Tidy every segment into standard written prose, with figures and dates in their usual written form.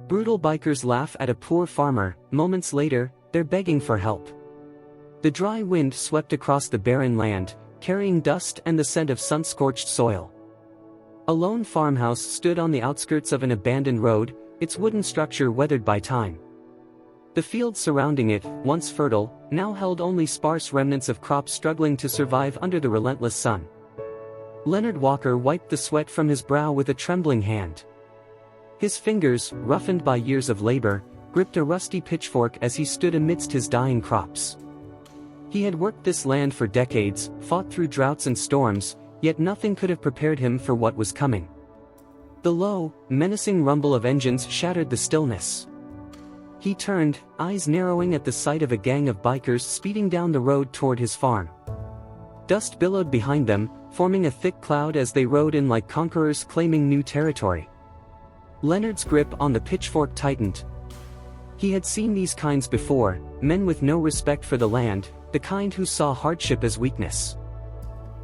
Brutal bikers laugh at a poor farmer. Moments later, they're begging for help. The dry wind swept across the barren land, carrying dust and the scent of sun-scorched soil. A lone farmhouse stood on the outskirts of an abandoned road, its wooden structure weathered by time. The fields surrounding it, once fertile, now held only sparse remnants of crops struggling to survive under the relentless sun. Leonard Walker wiped the sweat from his brow with a trembling hand. His fingers, roughened by years of labor, gripped a rusty pitchfork as he stood amidst his dying crops. He had worked this land for decades, fought through droughts and storms, yet nothing could have prepared him for what was coming. The low, menacing rumble of engines shattered the stillness. He turned, eyes narrowing at the sight of a gang of bikers speeding down the road toward his farm. Dust billowed behind them, forming a thick cloud as they rode in like conquerors claiming new territory. Leonard's grip on the pitchfork tightened. He had seen these kinds before, men with no respect for the land, the kind who saw hardship as weakness.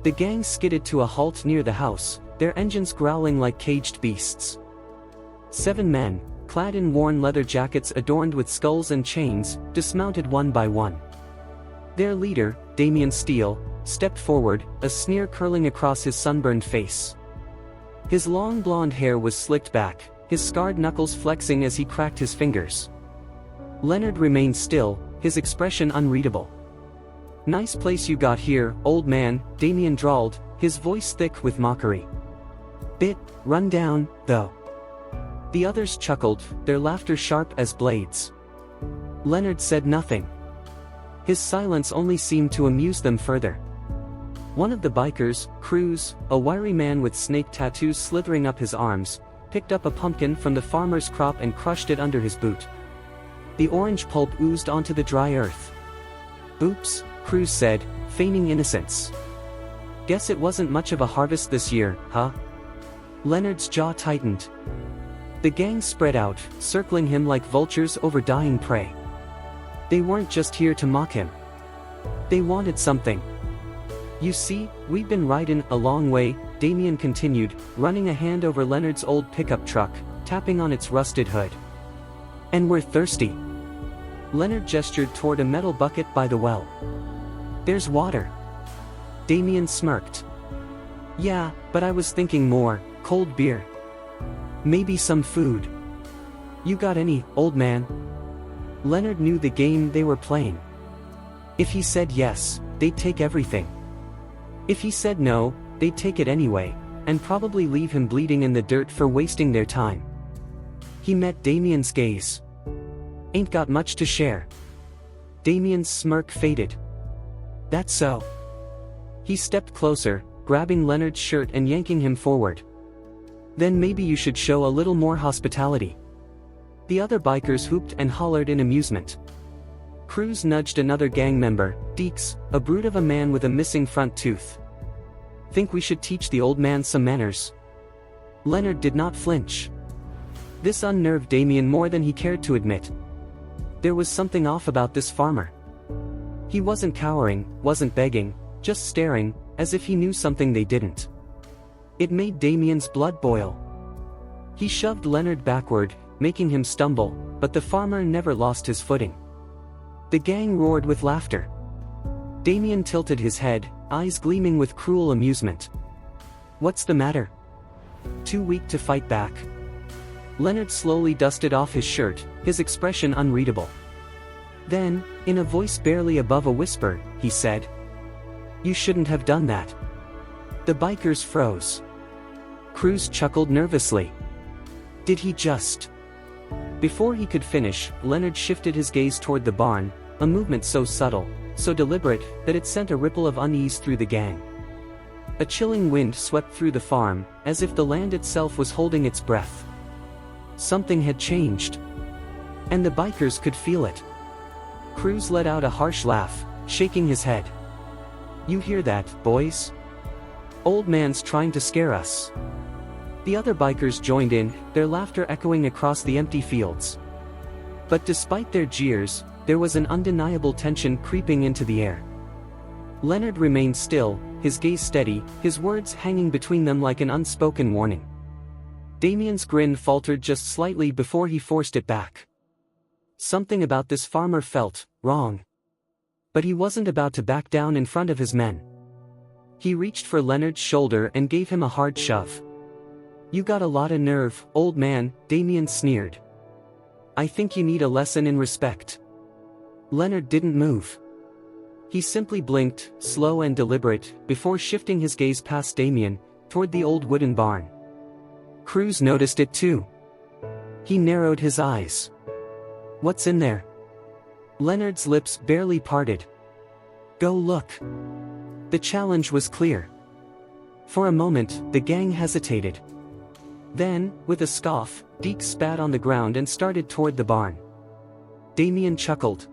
The gang skidded to a halt near the house, their engines growling like caged beasts. 7 men, clad in worn leather jackets adorned with skulls and chains, dismounted one by one. Their leader, Damian Steele, stepped forward, a sneer curling across his sunburned face. His long blonde hair was slicked back, his scarred knuckles flexing as he cracked his fingers. Leonard remained still, his expression unreadable. "Nice place you got here, old man," Damian drawled, his voice thick with mockery. "Bit run down, though." The others chuckled, their laughter sharp as blades. Leonard said nothing. His silence only seemed to amuse them further. One of the bikers, Cruz, a wiry man with snake tattoos slithering up his arms, picked up a pumpkin from the farmer's crop and crushed it under his boot. The orange pulp oozed onto the dry earth. "Oops," Cruz said, feigning innocence. "Guess it wasn't much of a harvest this year, huh?" Leonard's jaw tightened. The gang spread out, circling him like vultures over dying prey. They weren't just here to mock him. They wanted something. "You see, we've been riding a long way," Damian continued, running a hand over Leonard's old pickup truck, tapping on its rusted hood. "And we're thirsty." Leonard gestured toward a metal bucket by the well. "There's water." Damian smirked. "Yeah, but I was thinking more, cold beer. Maybe some food. You got any, old man?" Leonard knew the game they were playing. If he said yes, they'd take everything. If he said no, they'd take it anyway, and probably leave him bleeding in the dirt for wasting their time. He met Damian's gaze. "Ain't got much to share." Damian's smirk faded. "That's so." He stepped closer, grabbing Leonard's shirt and yanking him forward. "Then maybe you should show a little more hospitality." The other bikers whooped and hollered in amusement. Cruz nudged another gang member, Deeks, a brute of a man with a missing front tooth. "Think we should teach the old man some manners?" Leonard did not flinch. This unnerved Damian more than he cared to admit. There was something off about this farmer. He wasn't cowering, wasn't begging, just staring, as if he knew something they didn't. It made Damian's blood boil. He shoved Leonard backward, making him stumble, but the farmer never lost his footing. The gang roared with laughter. Damian tilted his head, eyes gleaming with cruel amusement. "What's the matter? Too weak to fight back?" Leonard slowly dusted off his shirt, his expression unreadable. Then, in a voice barely above a whisper, he said, "You shouldn't have done that." The bikers froze. Cruz chuckled nervously. "Did he just?" Before he could finish, Leonard shifted his gaze toward the barn, a movement so subtle, so deliberate, that it sent a ripple of unease through the gang. A chilling wind swept through the farm, as if the land itself was holding its breath. Something had changed. And the bikers could feel it. Cruz let out a harsh laugh, shaking his head. "You hear that, boys? Old man's trying to scare us." The other bikers joined in, their laughter echoing across the empty fields. But despite their jeers, there was an undeniable tension creeping into the air. Leonard remained still, his gaze steady, his words hanging between them like an unspoken warning. Damien's grin faltered just slightly before he forced it back. Something about this farmer felt wrong. But he wasn't about to back down in front of his men. He reached for Leonard's shoulder and gave him a hard shove. "You got a lot of nerve, old man," Damien sneered. "I think you need a lesson in respect." Leonard didn't move. He simply blinked, slow and deliberate, before shifting his gaze past Damien, toward the old wooden barn. Cruz noticed it too. He narrowed his eyes. "What's in there?" Leonard's lips barely parted. "Go look." The challenge was clear. For a moment, the gang hesitated. Then, with a scoff, Deke spat on the ground and started toward the barn. Damien chuckled.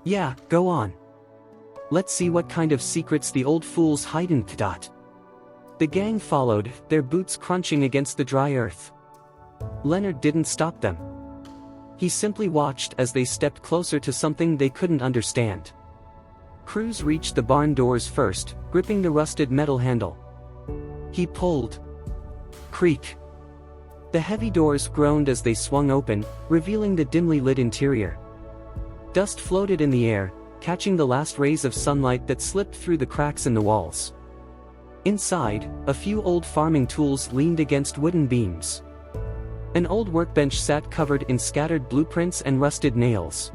"Yeah, go on. Let's see what kind of secrets the old fool's hiding." The gang followed, their boots crunching against the dry earth. Leonard didn't stop them. He simply watched as they stepped closer to something they couldn't understand. Cruz reached the barn doors first, gripping the rusted metal handle. He pulled. Creak. The heavy doors groaned as they swung open, revealing the dimly lit interior. Dust floated in the air, catching the last rays of sunlight that slipped through the cracks in the walls. Inside, a few old farming tools leaned against wooden beams. An old workbench sat covered in scattered blueprints and rusted nails.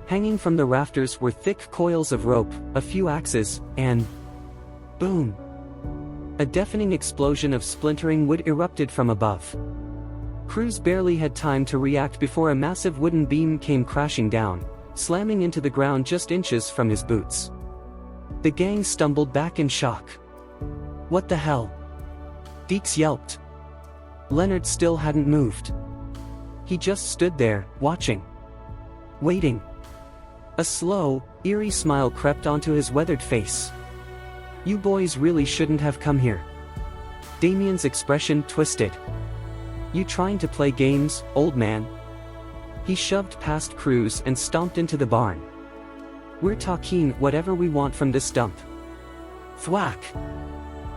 Hanging from the rafters were thick coils of rope, a few axes, and boom! A deafening explosion of splintering wood erupted from above. Cruz barely had time to react before a massive wooden beam came crashing down, slamming into the ground just inches from his boots. The gang stumbled back in shock. "What the hell?" Deeks yelped. Leonard still hadn't moved. He just stood there, watching. Waiting. A slow, eerie smile crept onto his weathered face. "You boys really shouldn't have come here." Damien's expression twisted. "You trying to play games, old man?" He shoved past Cruz and stomped into the barn. "We're talking whatever we want from this dump." Thwack!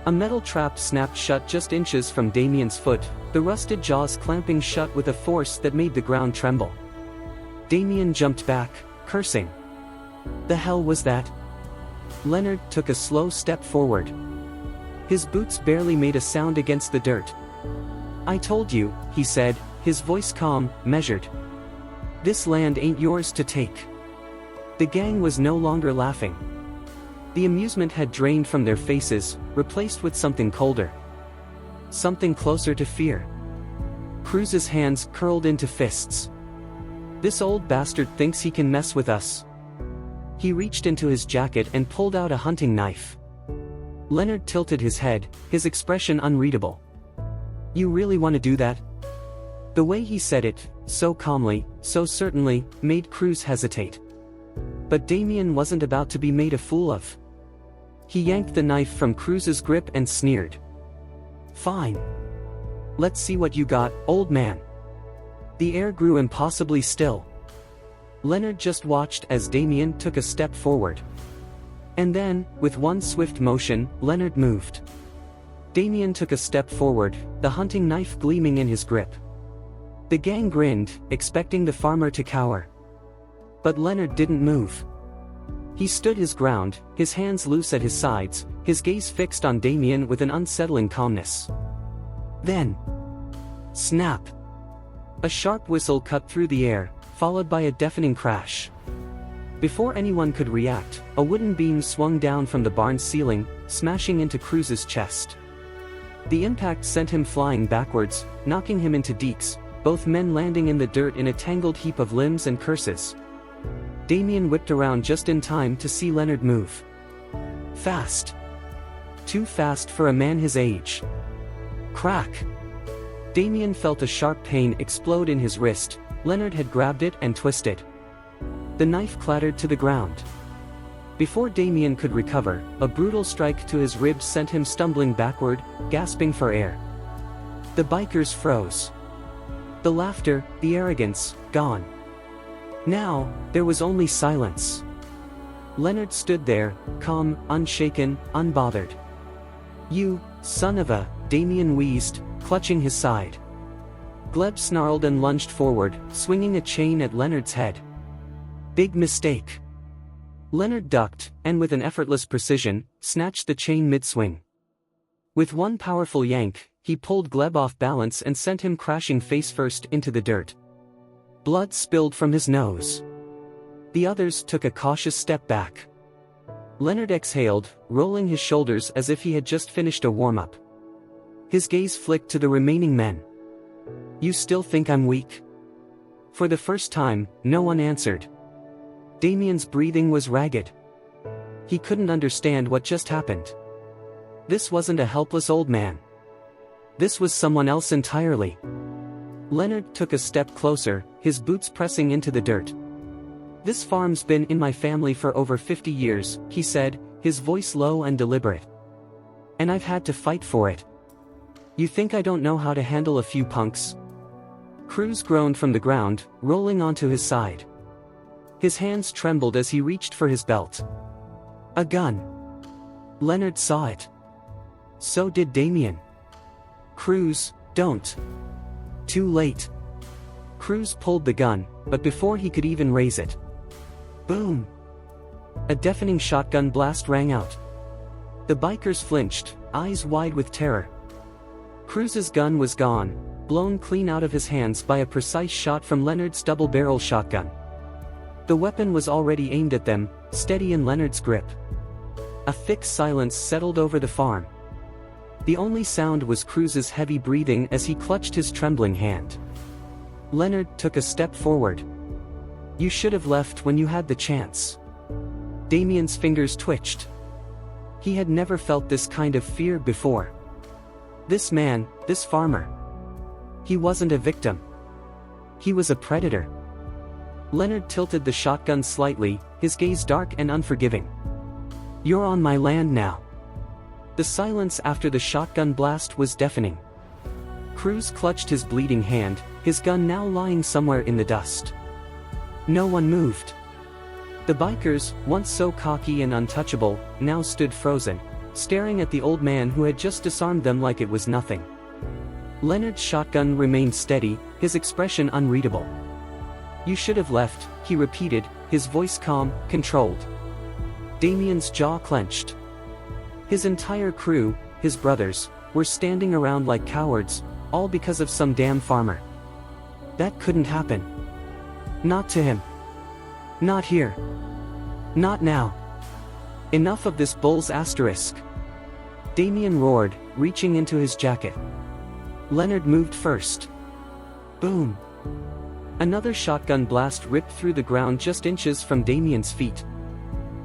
A metal trap snapped shut just inches from Damien's foot, the rusted jaws clamping shut with a force that made the ground tremble. Damien jumped back, cursing. The hell was that? Leonard took a slow step forward. His boots barely made a sound against the dirt. "I told you," he said, his voice calm, measured. "This land ain't yours to take." The gang was no longer laughing. The amusement had drained from their faces, replaced with something colder. Something closer to fear. Cruz's hands curled into fists. "This old bastard thinks he can mess with us." He reached into his jacket and pulled out a hunting knife. Leonard tilted his head, his expression unreadable. "You really want to do that?" The way he said it, so calmly, so certainly, made Cruz hesitate. But Damien wasn't about to be made a fool of. He yanked the knife from Cruz's grip and sneered. "Fine. Let's see what you got, old man." The air grew impossibly still. Leonard just watched as Damien took a step forward. And then, with one swift motion, Leonard moved. Damien took a step forward, the hunting knife gleaming in his grip. The gang grinned, expecting the farmer to cower. But Leonard didn't move. He stood his ground, his hands loose at his sides, his gaze fixed on Damien with an unsettling calmness. Then, snap! A sharp whistle cut through the air, followed by a deafening crash. Before anyone could react, a wooden beam swung down from the barn's ceiling, smashing into Cruz's chest. The impact sent him flying backwards, knocking him into Deeks, both men landing in the dirt in a tangled heap of limbs and curses. Damien whipped around just in time to see Leonard move. Fast. Too fast for a man his age. Crack! Damien felt a sharp pain explode in his wrist. Leonard had grabbed it and twisted. The knife clattered to the ground. Before Damien could recover, a brutal strike to his ribs sent him stumbling backward, gasping for air. The bikers froze. The laughter, the arrogance, gone. Now, there was only silence. Leonard stood there, calm, unshaken, unbothered. "You, son of a," Damien wheezed, clutching his side. Gleb snarled and lunged forward, swinging a chain at Leonard's head. Big mistake. Leonard ducked, and with an effortless precision, snatched the chain mid-swing. With one powerful yank, he pulled Gleb off balance and sent him crashing face-first into the dirt. Blood spilled from his nose. The others took a cautious step back. Leonard exhaled, rolling his shoulders as if he had just finished a warm-up. His gaze flicked to the remaining men. "You still think I'm weak?" For the first time, no one answered. Damien's breathing was ragged. He couldn't understand what just happened. This wasn't a helpless old man. This was someone else entirely. Leonard took a step closer, his boots pressing into the dirt. "This farm's been in my family for over 50 years, he said, his voice low and deliberate. "And I've had to fight for it. You think I don't know how to handle a few punks?" Cruz groaned from the ground, rolling onto his side. His hands trembled as he reached for his belt. A gun. Leonard saw it. So did Damien. "Cruz, don't." Too late. Cruz pulled the gun, but before he could even raise it. Boom! A deafening shotgun blast rang out. The bikers flinched, eyes wide with terror. Cruz's gun was gone, blown clean out of his hands by a precise shot from Leonard's double-barrel shotgun. The weapon was already aimed at them, steady in Leonard's grip. A thick silence settled over the farm. The only sound was Cruz's heavy breathing as he clutched his trembling hand. Leonard took a step forward. "You should have left when you had the chance." Damien's fingers twitched. He had never felt this kind of fear before. This man, this farmer. He wasn't a victim. He was a predator. Leonard tilted the shotgun slightly, his gaze dark and unforgiving. "You're on my land now." The silence after the shotgun blast was deafening. Cruz clutched his bleeding hand, his gun now lying somewhere in the dust. No one moved. The bikers, once so cocky and untouchable, now stood frozen, staring at the old man who had just disarmed them like it was nothing. Leonard's shotgun remained steady, his expression unreadable. "You should have left," he repeated, his voice calm, controlled. Damien's jaw clenched. His entire crew, his brothers, were standing around like cowards, all because of some damn farmer. That couldn't happen. Not to him. Not here. Not now. Enough of this bull's asterisk. Damien roared, reaching into his jacket. Leonard moved first. Boom. Another shotgun blast ripped through the ground just inches from Damien's feet.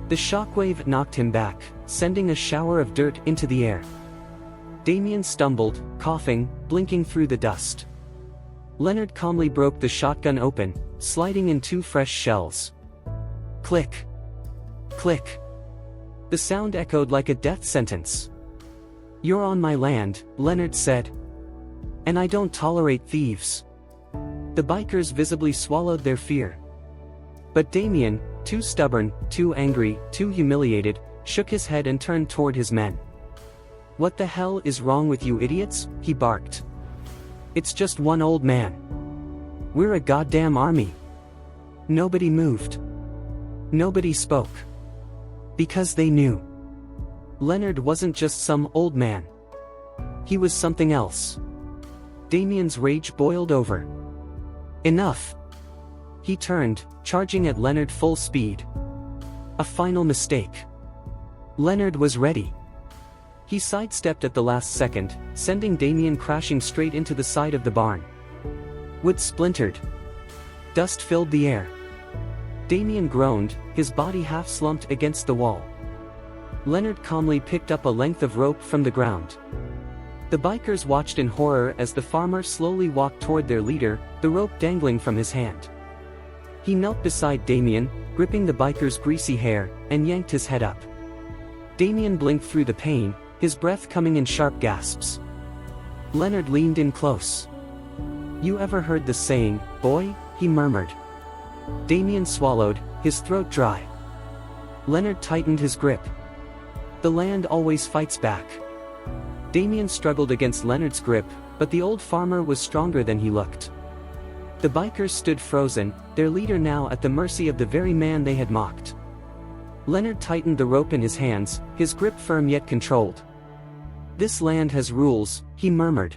The shockwave knocked him back, sending a shower of dirt into the air. Damien stumbled, coughing, blinking through the dust. Leonard calmly broke the shotgun open, sliding in 2 fresh shells. Click. Click. The sound echoed like a death sentence. "You're on my land," Leonard said. "And I don't tolerate thieves." The bikers visibly swallowed their fear. But Damien, too stubborn, too angry, too humiliated, shook his head and turned toward his men. "What the hell is wrong with you idiots?" he barked. "It's just one old man. We're a goddamn army." Nobody moved. Nobody spoke. Because they knew. Leonard wasn't just some old man. He was something else. Damien's rage boiled over. Enough. He turned, charging at Leonard full speed. A final mistake. Leonard was ready. He sidestepped at the last second, sending Damien crashing straight into the side of the barn. Wood splintered. Dust filled the air. Damien groaned, his body half slumped against the wall. Leonard calmly picked up a length of rope from the ground. The bikers watched in horror as the farmer slowly walked toward their leader, the rope dangling from his hand. He knelt beside Damien, gripping the biker's greasy hair, and yanked his head up. Damien blinked through the pain, his breath coming in sharp gasps. Leonard leaned in close. "You ever heard the saying, boy?" he murmured. Damien swallowed, his throat dry. Leonard tightened his grip. The land always fights back. Damien struggled against Leonard's grip, but the old farmer was stronger than he looked. The bikers stood frozen, their leader now at the mercy of the very man they had mocked. Leonard tightened the rope in his hands, his grip firm yet controlled. "This land has rules," he murmured.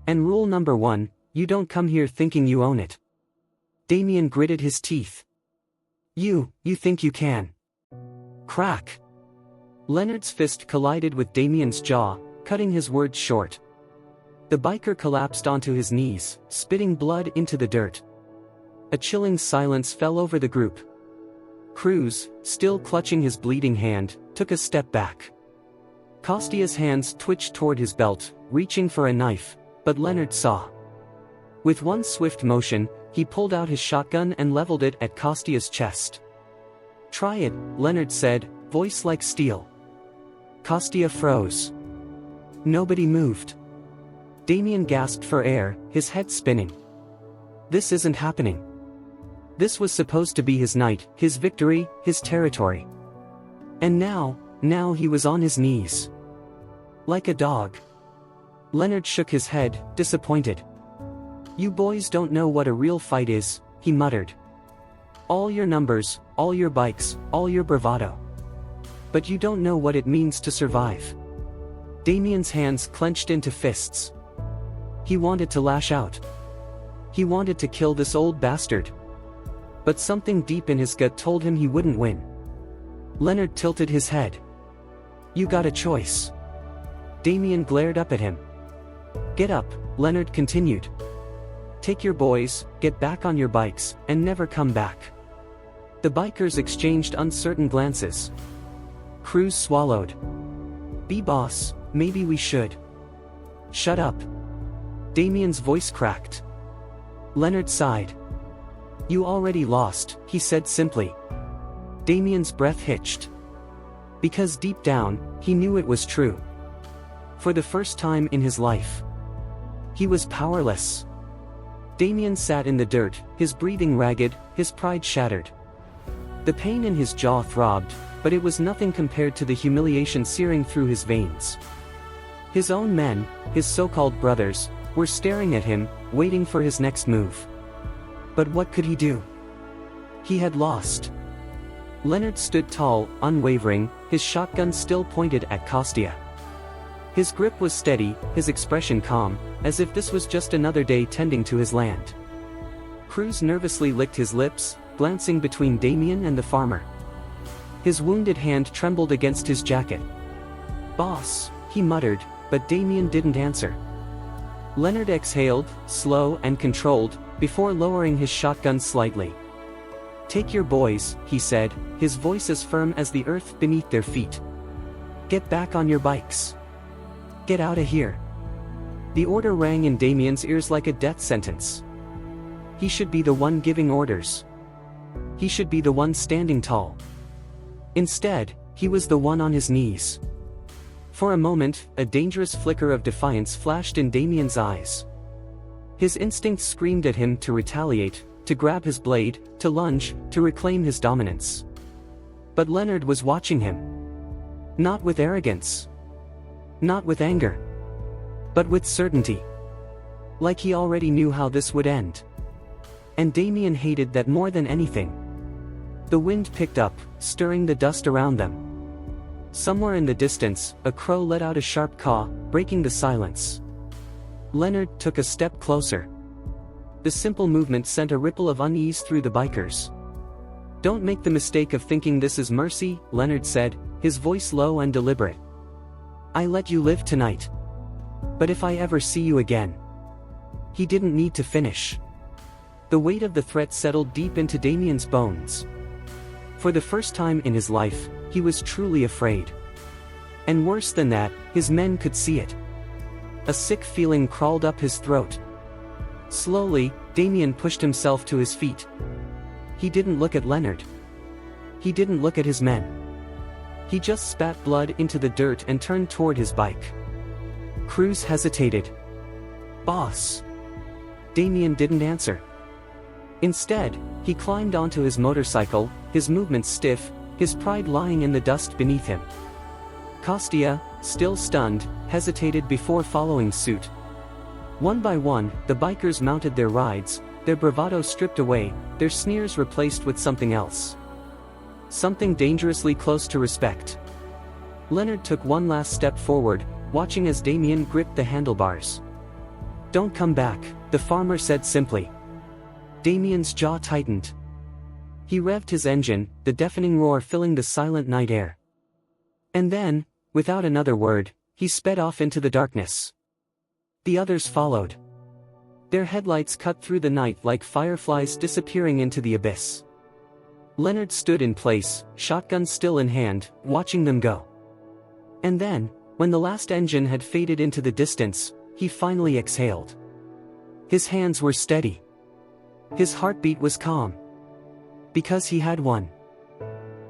"And rule number 1, you don't come here thinking you own it." Damien gritted his teeth. You think you can." Crack! Leonard's fist collided with Damien's jaw, cutting his words short. The biker collapsed onto his knees, spitting blood into the dirt. A chilling silence fell over the group. Cruz, still clutching his bleeding hand, took a step back. Costia's hands twitched toward his belt, reaching for a knife, but Leonard saw. With one swift motion, he pulled out his shotgun and leveled it at Costia's chest. "Try it," Leonard said, voice like steel. Costia froze. Nobody moved. Damien gasped for air, his head spinning. This isn't happening. This was supposed to be his night, his victory, his territory. And now he was on his knees. Like a dog. Leonard shook his head, disappointed. "You boys don't know what a real fight is," he muttered. "All your numbers, all your bikes, all your bravado. But you don't know what it means to survive." Damien's hands clenched into fists. He wanted to lash out. He wanted to kill this old bastard. But something deep in his gut told him he wouldn't win. Leonard tilted his head. "You got a choice." Damien glared up at him. "Get up," Leonard continued. "Take your boys, get back on your bikes, and never come back." The bikers exchanged uncertain glances. Cruz swallowed. "B-boss, maybe we should." "Shut up." Damien's voice cracked. Leonard sighed. "You already lost," he said simply. Damien's breath hitched. Because deep down, he knew it was true. For the first time in his life, he was powerless. Damien sat in the dirt, his breathing ragged, his pride shattered. The pain in his jaw throbbed, but it was nothing compared to the humiliation searing through his veins. His own men, his so-called brothers, were staring at him, waiting for his next move. But what could he do? He had lost. Leonard stood tall, unwavering, his shotgun still pointed at Costia. His grip was steady, his expression calm, as if this was just another day tending to his land. Cruz nervously licked his lips, glancing between Damien and the farmer. His wounded hand trembled against his jacket. "Boss," he muttered, but Damien didn't answer. Leonard exhaled, slow and controlled, before lowering his shotgun slightly. "Take your boys," he said, his voice as firm as the earth beneath their feet. "Get back on your bikes. Get out of here." The order rang in Damien's ears like a death sentence. He should be the one giving orders. He should be the one standing tall. Instead, he was the one on his knees. For a moment, a dangerous flicker of defiance flashed in Damien's eyes. His instincts screamed at him to retaliate, to grab his blade, to lunge, to reclaim his dominance. But Leonard was watching him. Not with arrogance. Not with anger. But with certainty. Like he already knew how this would end. And Damien hated that more than anything. The wind picked up, stirring the dust around them. Somewhere in the distance, a crow let out a sharp caw, breaking the silence. Leonard took a step closer. The simple movement sent a ripple of unease through the bikers. "Don't make the mistake of thinking this is mercy," Leonard said, his voice low and deliberate. "I let you live tonight. But if I ever see you again..." He didn't need to finish. The weight of the threat settled deep into Damien's bones. For the first time in his life, he was truly afraid. And worse than that, his men could see it. A sick feeling crawled up his throat. Slowly, Damien pushed himself to his feet. He didn't look at Leonard. He didn't look at his men. He just spat blood into the dirt and turned toward his bike. Cruz hesitated. "Boss." Damien didn't answer. Instead, he climbed onto his motorcycle, his movements stiff, his pride lying in the dust beneath him. Costia, still stunned, hesitated before following suit. One by one, the bikers mounted their rides, their bravado stripped away, their sneers replaced with something else. Something dangerously close to respect. Leonard took one last step forward, watching as Damien gripped the handlebars. "Don't come back," the farmer said simply. Damien's jaw tightened. He revved his engine, the deafening roar filling the silent night air. And then, without another word, he sped off into the darkness. The others followed. Their headlights cut through the night like fireflies disappearing into the abyss. Leonard stood in place, shotgun still in hand, watching them go. And then, when the last engine had faded into the distance, he finally exhaled. His hands were steady. His heartbeat was calm. Because he had won.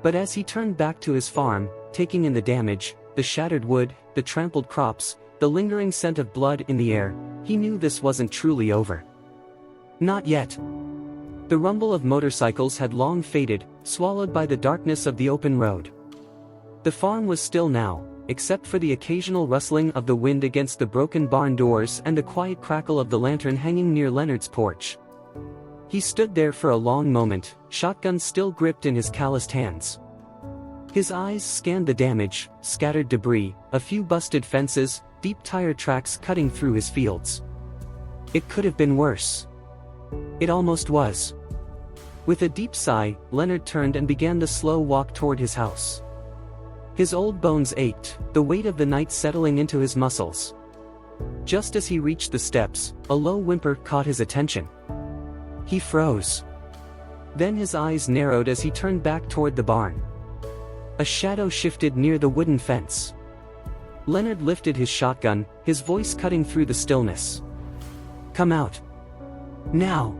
But as he turned back to his farm, taking in the damage, the shattered wood, the trampled crops, the lingering scent of blood in the air, he knew this wasn't truly over. Not yet. The rumble of motorcycles had long faded, swallowed by the darkness of the open road. The farm was still now, except for the occasional rustling of the wind against the broken barn doors and the quiet crackle of the lantern hanging near Leonard's porch. He stood there for a long moment, shotgun still gripped in his calloused hands. His eyes scanned the damage, scattered debris, a few busted fences, deep tire tracks cutting through his fields. It could have been worse. It almost was. With a deep sigh, Leonard turned and began the slow walk toward his house. His old bones ached, the weight of the night settling into his muscles. Just as he reached the steps, a low whimper caught his attention. He froze. Then his eyes narrowed as he turned back toward the barn. A shadow shifted near the wooden fence. Leonard lifted his shotgun, his voice cutting through the stillness. "Come out. Now."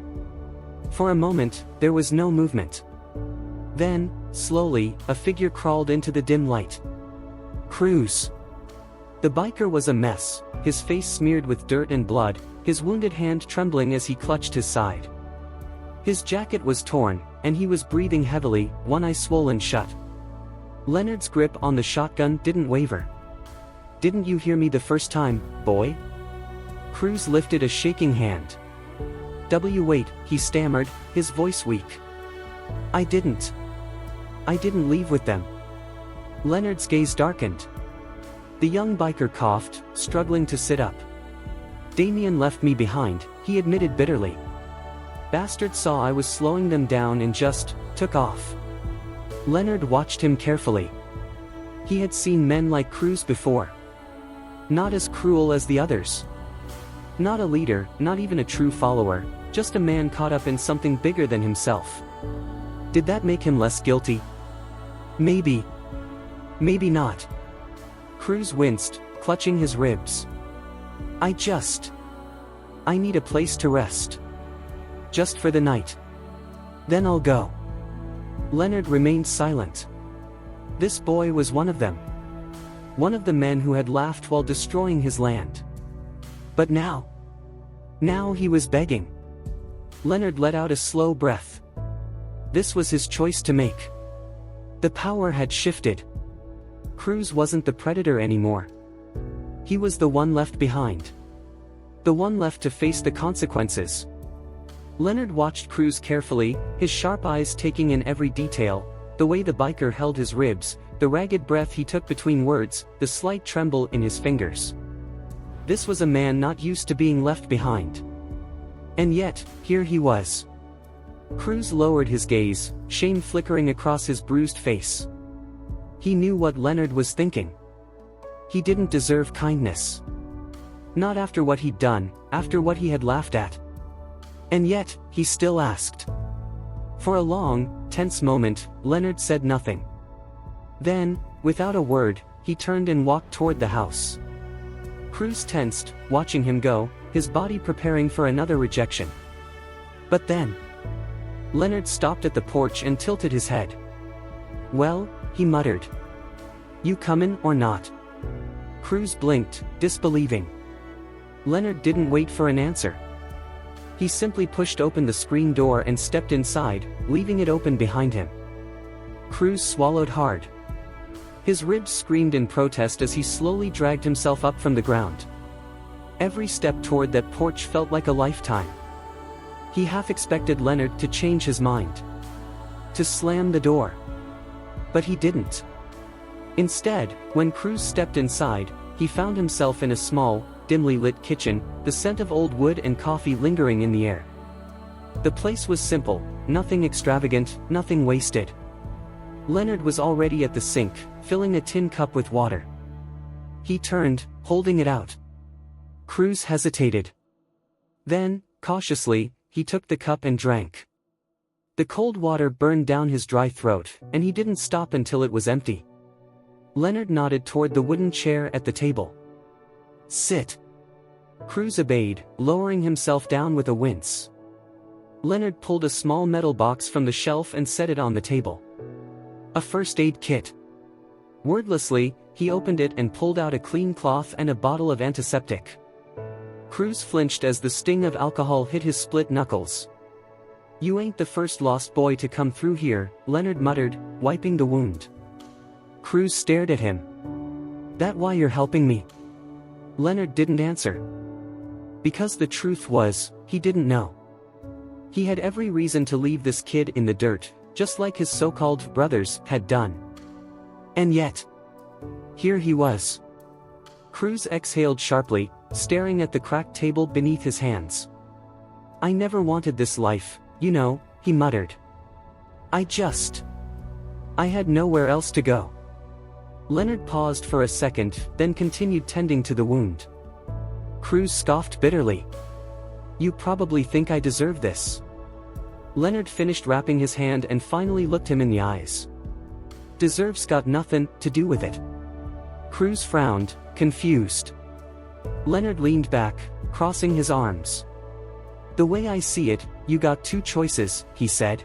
For a moment, there was no movement. Then, slowly, a figure crawled into the dim light. Cruz. The biker was a mess, his face smeared with dirt and blood, his wounded hand trembling as he clutched his side. His jacket was torn, and he was breathing heavily, one eye swollen shut. Leonard's grip on the shotgun didn't waver. "Didn't you hear me the first time, boy?" Cruz lifted a shaking hand. Wait, he stammered, his voice weak. I didn't leave with them." Leonard's gaze darkened. The young biker coughed, struggling to sit up. "Damien left me behind," he admitted bitterly. "Bastard saw I was slowing them down and just took off." Leonard watched him carefully. He had seen men like Cruz before. Not as cruel as the others. Not a leader, not even a true follower, just a man caught up in something bigger than himself. Did that make him less guilty? Maybe. Maybe not. Cruz winced, clutching his ribs. I need a place to rest. Just for the night. Then I'll go." Leonard remained silent. This boy was one of them. One of the men who had laughed while destroying his land. But now he was begging. Leonard let out a slow breath. This was his choice to make. The power had shifted. Cruz wasn't the predator anymore. He was the one left behind. The one left to face the consequences. Leonard watched Cruz carefully, his sharp eyes taking in every detail, the way the biker held his ribs, the ragged breath he took between words, the slight tremble in his fingers. This was a man not used to being left behind. And yet, here he was. Cruz lowered his gaze, shame flickering across his bruised face. He knew what Leonard was thinking. He didn't deserve kindness. Not after what he'd done, after what he had laughed at. And yet, he still asked. For a long, tense moment, Leonard said nothing. Then, without a word, he turned and walked toward the house. Cruz tensed, watching him go, his body preparing for another rejection. But then, Leonard stopped at the porch and tilted his head. "Well," he muttered. "You comin' or not?" Cruz blinked, disbelieving. Leonard didn't wait for an answer. He simply pushed open the screen door and stepped inside, leaving it open behind him. Cruz swallowed hard. His ribs screamed in protest as he slowly dragged himself up from the ground. Every step toward that porch felt like a lifetime. He half expected Leonard to change his mind, to slam the door. But he didn't. Instead, when Cruz stepped inside, he found himself in a small, dimly lit kitchen, the scent of old wood and coffee lingering in the air. The place was simple, nothing extravagant, nothing wasted. Leonard was already at the sink, filling a tin cup with water. He turned, holding it out. Cruz hesitated. Then, cautiously, he took the cup and drank. The cold water burned down his dry throat, and he didn't stop until it was empty. Leonard nodded toward the wooden chair at the table. "Sit." Cruz obeyed, lowering himself down with a wince. Leonard pulled a small metal box from the shelf and set it on the table. A first aid kit. Wordlessly, he opened it and pulled out a clean cloth and a bottle of antiseptic. Cruz flinched as the sting of alcohol hit his split knuckles. "You ain't the first lost boy to come through here," Leonard muttered, wiping the wound. Cruz stared at him. "That why you're helping me?" Leonard didn't answer. Because the truth was, he didn't know. He had every reason to leave this kid in the dirt, just like his so-called brothers had done. And yet, here he was. Cruz exhaled sharply, staring at the cracked table beneath his hands. "I never wanted this life, you know," he muttered. I had nowhere else to go." Leonard paused for a second, then continued tending to the wound. Cruz scoffed bitterly. "You probably think I deserve this." Leonard finished wrapping his hand and finally looked him in the eyes. "Deserve's got nothing to do with it." Cruz frowned, confused. Leonard leaned back, crossing his arms. "The way I see it, you got two choices," he said.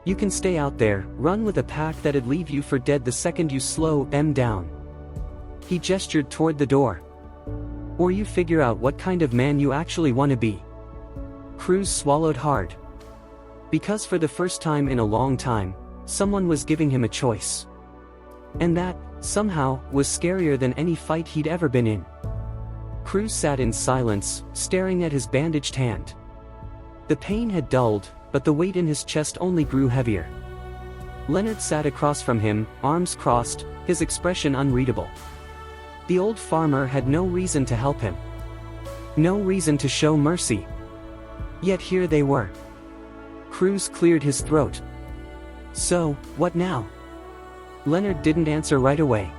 "You can stay out there, run with a pack that'd leave you for dead the second you slow them down." He gestured toward the door. "Or you figure out what kind of man you actually want to be." Cruz swallowed hard. Because for the first time in a long time, someone was giving him a choice. And that, somehow, was scarier than any fight he'd ever been in. Cruz sat in silence, staring at his bandaged hand. The pain had dulled, but the weight in his chest only grew heavier. Leonard sat across from him, arms crossed, his expression unreadable. The old farmer had no reason to help him. No reason to show mercy. Yet here they were. Cruz cleared his throat. "So, what now?" Leonard didn't answer right away.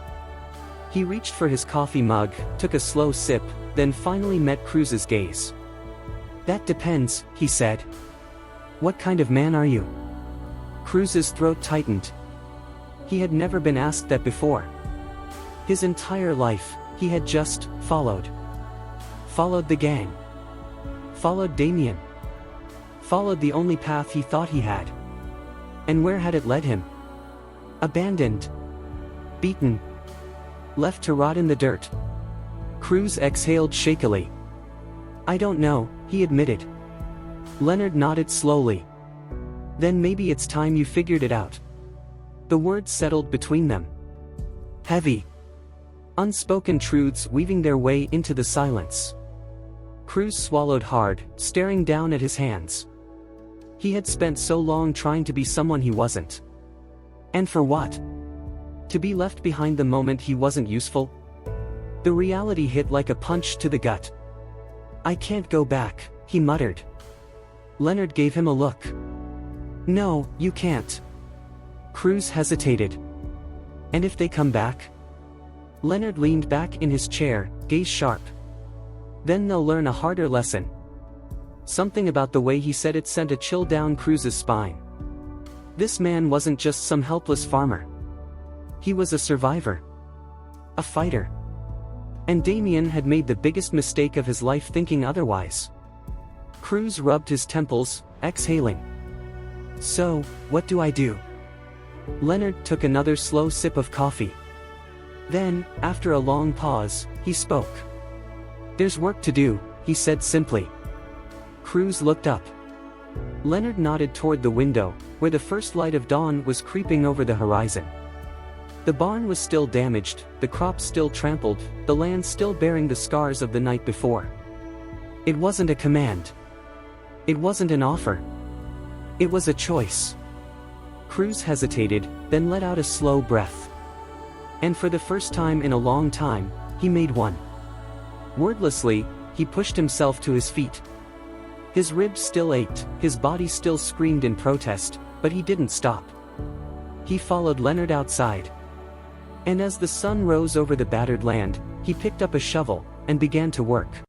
He reached for his coffee mug, took a slow sip, then finally met Cruz's gaze. "That depends," he said. "What kind of man are you?" Cruz's throat tightened. He had never been asked that before. His entire life, he had just followed. Followed the gang. Followed Damien. Followed the only path he thought he had. And where had it led him? Abandoned. Beaten. Left to rot in the dirt. Cruz exhaled shakily. "I don't know," he admitted. Leonard nodded slowly. "Then maybe it's time you figured it out." The words settled between them. Heavy. Unspoken truths weaving their way into the silence. Cruz swallowed hard, staring down at his hands. He had spent so long trying to be someone he wasn't. And for what? To be left behind the moment he wasn't useful? The reality hit like a punch to the gut. "I can't go back," he muttered. Leonard gave him a look. "No, you can't." Cruz hesitated. "And if they come back?" Leonard leaned back in his chair, gaze sharp. "Then they'll learn a harder lesson." Something about the way he said it sent a chill down Cruz's spine. This man wasn't just some helpless farmer. He was a survivor. A fighter. And Damien had made the biggest mistake of his life thinking otherwise. Cruz rubbed his temples, exhaling. "So, what do I do?" Leonard took another slow sip of coffee. Then, after a long pause, he spoke. "There's work to do," he said simply. Cruz looked up. Leonard nodded toward the window, where the first light of dawn was creeping over the horizon. The barn was still damaged, the crops still trampled, the land still bearing the scars of the night before. It wasn't a command. It wasn't an offer. It was a choice. Cruz hesitated, then let out a slow breath. And for the first time in a long time, he made one. Wordlessly, he pushed himself to his feet. His ribs still ached, his body still screamed in protest, but he didn't stop. He followed Leonard outside. And as the sun rose over the battered land, he picked up a shovel and began to work.